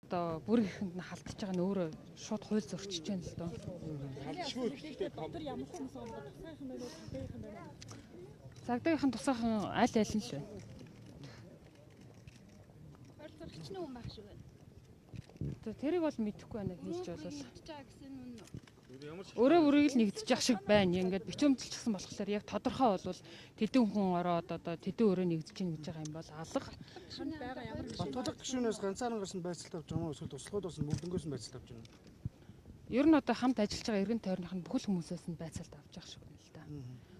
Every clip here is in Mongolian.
Одоо бүр ихэнд нь халдж байгаа нь өөрөө шууд хууль зөрчиж байна л доо. Халдшгүй гэхдээ доктор ямар хүмүүс байгаа тусгайхан байна уу, цагдаагийнхан байна уу? Цагдаагийнхан тусгайхан аль аль нь л байна. Хууль зөрчил нь хүн байх шиг байна. Тэрийг бол мэдэхгүй байна хэлж болол. Тэгж байгаа гэсэн нь үнэн үү? ямар ч Өөрөө бүрийг л нэгдэж явах шиг байна. Ингээд бичвэмжлчихсэн болохоор яг тодорхой бол тэдэн хүн ороод одоо тэдэн өөрөө нэгдэж чинь гэж байгаа юм бол алга. Танд байгаа ямар Батулга гишүүнээс ганцаараа гарсан байцалт авч байгаа юм уу? Эсвэл туслахуудаас нь мөрдөнгөөс нь байцалт авч байгаа юм. Ер нь одоо хамт ажиллаж байгаа эргэн тойрных нь бүхэл хүмүүсээс нь байцаалт авч явах шиг байна л да.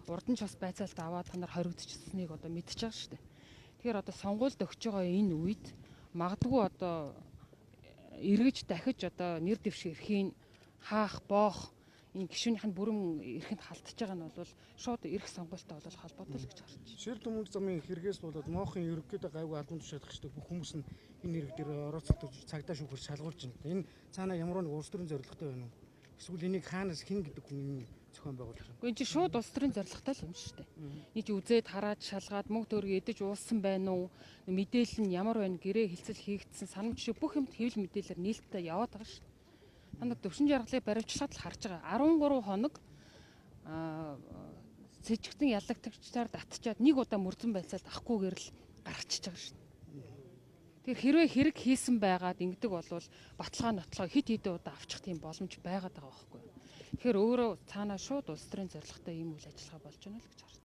Урд нь ч бас байцаалт аваад та нар хоригдчихсныг одоо мэдчихэж байгаа шүү дээ. Тэгэхээр одоо сонгуульд өгч байгаа энэ үед магадгүй одоо эргэж дахиж одоо нэр дэвш эрхийн хаах боох энэ гишүүнийх нь бүрэн эрхэнд халтж байгаа нь бол шууд эрх сонгуультай бол холбоотой л гэж харж байна. Шир төмөнд замын хэрэгээс болоод моохон ерөнхийдөө гайгүй албан тушаалах гэдэг бүх хүмүүс нь энэ хэрэг дээр орооцолтож цагдаа шүүхэр шалгуулж байна. Энэ цаана ямар нэг улс төрийн зорилготой байна уу? Эсвэл энийг хаанаас хэн гэдэг хүн зохион байгуулах юм? Гэхдээ энэ чинь шууд улс төрийн зорилготой л юм шүү дээ. Нэг үзээд хараад шалгаад мөнгө төгрөг эдэж уусан байна уу? Мэдээлэл нь ямар байна? Гэрээ хилцэл хийгдсэн санамж шиг бүх юмд хэвлэл мэдээлэлээр нээлттэй яваад байгаа шүү дээ. Танад төвшин жаргалыг баримтчилаад л харж байгаа. 13 хоног цэжигтэн ялагтагчдаар татчаад нэг удаа мөрдөн байцаалт авахгүйгээр л гаргачихж байгаа шүү дээ. Тэгэхээр хэрвээ хэрэг хийсэн байгаад ингэдэг болвол баталгаа нотлоо хит хит удаа авчих тийм боломж байгаад байгаа байхгүй юу. Тэгэхээр өөрөө цаанаа шууд улс төрийн зорилготой ийм үйл ажиллагаа болж байна л гэж харж